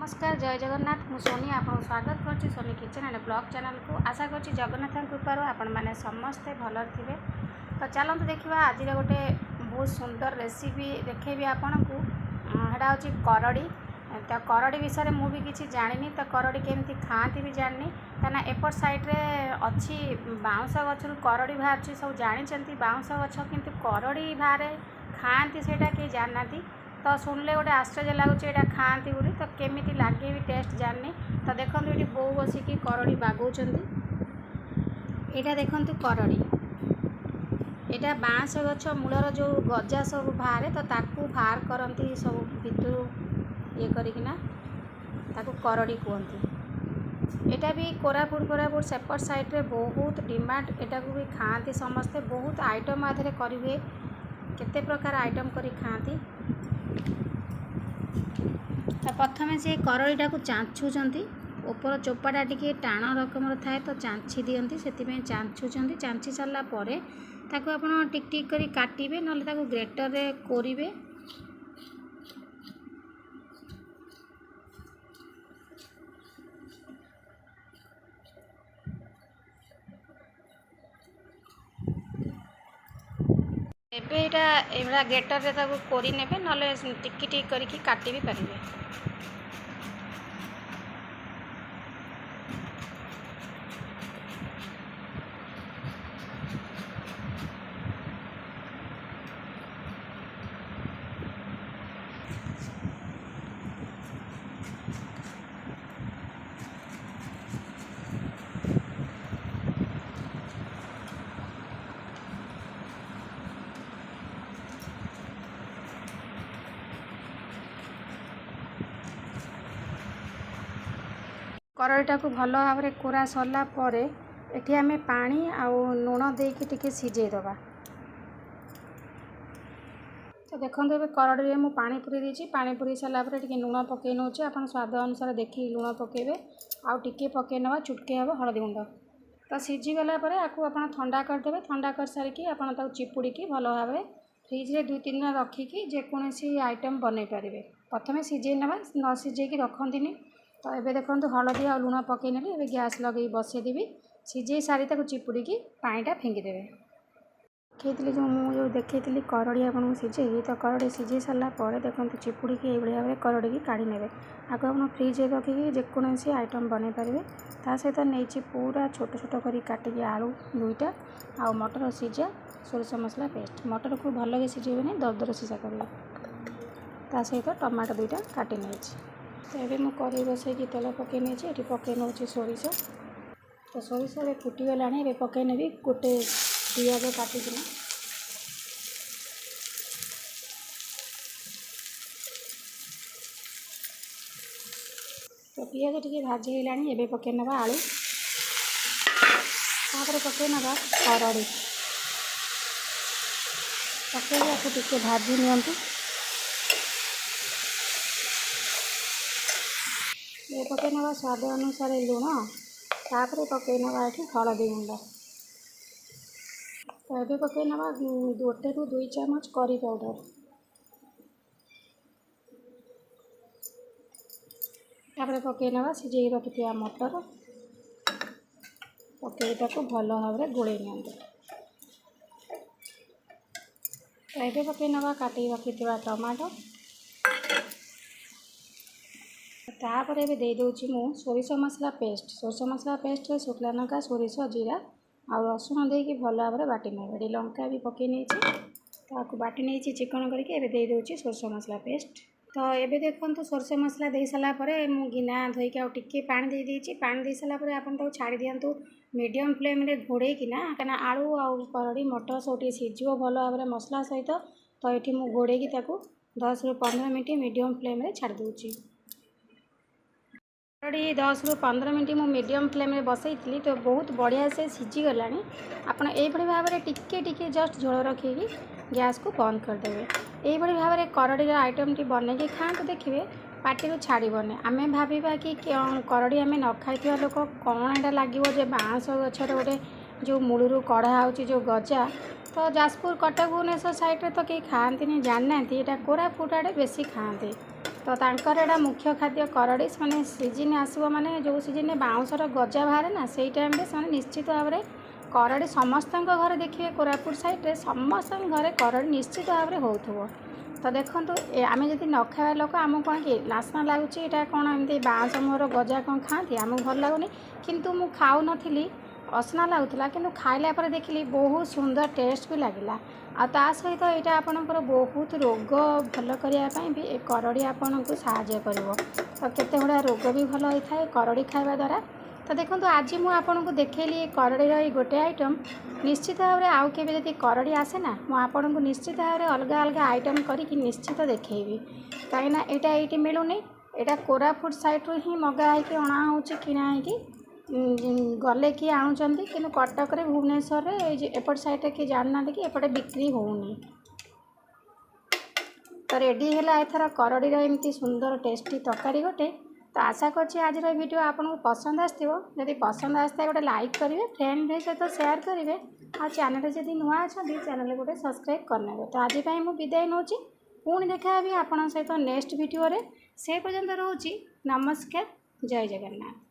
नमस्कार जय जगन्नाथ मु सोनी आपको स्वागत करछि Soni kitchen and blog channel को। आशा करछि जगन्नाथ कृपार आपण मैंने समस्ते भल थे। तो चलते देखा आज गोटे बहुत सुंदर रेसिपी देखेबी आपन को। हेडा होछि करड़ी। तो करड़ी विषय में मुझे किसी जानी तो करड़ी केमती खाती भी जानी कहीं एपट साइड्रे अच्छी बाउंश गचर करड़ी बाहर सब जानते बाउंश गछ किंतु करड़ी बाहर खाती से जाना तो शुणिले गोटे आश्चर्य लगुच यहाँ खाती बोली तो केमी लगे भी टेस्ट जानी। तो देखो ये बो बसिकी करड़ी बागौंट यहाँ देखु करड़ी यहाँ बाँस गछ मूलर जो गजा सब बाहर तो ताकू बाहर करती सब भितर ये करना करड़ी कहती। यहाँ भी कोरापुट सेपट साइड्रे बहुत डिमांड यहाँ को भी खाती समस्ते बहुत आइटम आधे करेंगे केते प्रकार आइटम करी खाती। तो प्रथम से करड़ीटा को चाँचुंट ऊपर चोपाटा टी टाण रकम थाए तो चाँची दिखती से चाँचुंट चाँची सारापर ताको आपण टिक टिक करी काटिबे नले ताको ग्रेटर रे कोरिबे। एबे एटा ग्रेटर रे ताको कोरी नेबे नले टिक टिक करी काटी भी पारिबे। करड़ीटा को भल भाव में कोरा सरला परे एठी आमे पानी आउ लुण देकी टिके सिझे दबा। तो देखो ये करड़ी में पानी पूरी देछि पानी पूरी सारापर टिके लुण पकई नौ आप स्वाद अनुसार देखिए लुण पकेबे आउ टिके पकई नवा चुटके हम हलदी गुंड। तो सिझीगला आपको आप ठंडा करदे ठंडा कर सारिकी आप चिपुड़ी भल भाव में फ्रिज्रे 2-3 दिन रखिकी जेकोसी आइटम बन पारे। प्रथम सिझे ना न सिझेकी रखती। तो ये देखो हलदी आ लुण पकई नेली ए गैस लगे बसईदेवी सिझे सारी चिपुड़ी पानीटा फेंकीदेवे। देखी जो मुझे देखी करड़ी आपको सिझे तो करड़ी सिझे सारापर देखो चिपुड़ी ये भाव में करड़ी की काढ़ी ने आगे आप फ्रिज रखिकी जेकोसी आइटम बन पारे। ता सहित नहीं पूरा छोट छोट कर काटिकी आलू 2टा आ मटर सिझा सोरिष मसला पेस्ट मटर को भल सिझेबे नहीं दरदर सिझा करेंगे ता सहित टमाटो 2टा काटी नहीं। तो ये मुझे कड़े बसई तेल पकई नहीं ये पकई नौ सोरिष। तो सोरिष फुटीगला ये पकई नेबी गोटे पियाज काटिकिना तो पियाज टी भाजी गलानी ये पकई नवा आलू तापर पकई नवा करड़ी पकई आपको टिके भाजी नियंतु। ये पकई नवा स्वाद अनुसार लुण तापर पकई नवा ये हलदी गुंड। तो ये पकई नवा 1 ରୁ 2 ଚାମଚ करी पाउडर तापर पकई नवा सिझे रखि मटर पकईटा को भल भाव में गोले नि। तो ये पकई नवा काटी रखि टमाटो तापर ये दे दूची मु सोरिष मसला पेस्ट शुखला लंका सोरिष जीरा आ रसुण देकी भल भाव में बाटी नहीं लंका भी पकई नहीं बाटी नहीं चिकन करके दे दूची सोरिष मसला पेस्ट। तो ये देखो सोरिष मसला दे सारापर मु गिना धोईकी आउ टिके पानी दे देछि पानी दे सारापर आपन ताको छाड़ी दियंतु मीडियम फ्लेम रे घोड़ेकिना कहीं आलू आउ करड़ी मटर सब सिझो भल भाव में मसला सहित। तो ये मुझे घोड़ेकी 10 ରୁ 15 मिनट मीडियम फ्लेम रे छाड़ दूची। करड़ी 10 ରୁ 15 मिनट मु मीडियम फ्लेम में बसई तो बहुत बढ़िया से सिझीगला। आपड़ ये भाव में टिके टिके जस्ट झोल रखिकी गैस को बंद करदे। ये भाव में करड़ी आइटम टी बनईकि खाते देखिए पार्टी छाड़बनी। आम भाविबा कि करड़ी आम न खाई लोक कौन यहाँ लगे बाँस गचर गोटे जो मूलू कढ़ा हो जो गजा तो जाजपुर कटक भुवनेश्वर साइड तो कहीं खाती जाना यहाँ कोरापुट आड़े बेसी खाते तो तांकर एटा मुख्य खाद्य करड़ी से सीजन आसो माने जो सीजन बाउंसर गजा बाहर ना से टाइम से निश्चित भाव में करड़ी समस्त घर देखिए कोरापुट साइड समस्त घरे करड़ी निश्चित भाव में हो। तो देखो आम जब न खावा लोक आम कौन कि नाशना लगुच यहाँ कौन एमती बाँस मोहर गजा कौन खाती आमको भल लगुनि किंतु मु खाऊ नथिली असना लगुला कि खाइला पर देखिली बहुत सुंदर टेस्ट भी लगिला आ ता सहित यहाँ आपणकर बहुत रोग भल करने भी ए करड़ी आपन को साहाय्य करिवो। तो केते गुड़ा रोग भी भल होता है करड़ी खाइबा द्वारा। तो देखो आज मुझे आपको देखली करड़ी गोटे आइटम निश्चित भाव में आउ के जब करड़ी आसे ना मुझे निश्चित भाव में अलग अलग आइटम करके निश्चित देखी कहीं यहाँ ये मिलूनी यहाँ कोरापुट साइड ही मगा हो अणा हो किणा गले किए आणुंट कि कटक भुवनेश्वर एपट साइड किए जानना कि एपटे बिक्री होनी। तो रेडी है एथर करड़ी एमती सुंदर टेस्टी तरकारी गोटे। तो आशा करछि आज वीडियो आपको पसंद आसो जदि पसंद आसता गोटे लाइक करेंगे फ्रेंड सहित शेयर करेंगे आ चैनल जदि नुआ अच्छा चैनल गोटे सब्सक्राइब करने। तो आज मुझे विदाय नौ पुणी देखा भी आपन सहित नेक्स्ट वीडियो रे से पर्यंत रोची नमस्कार जय जगन्नाथ।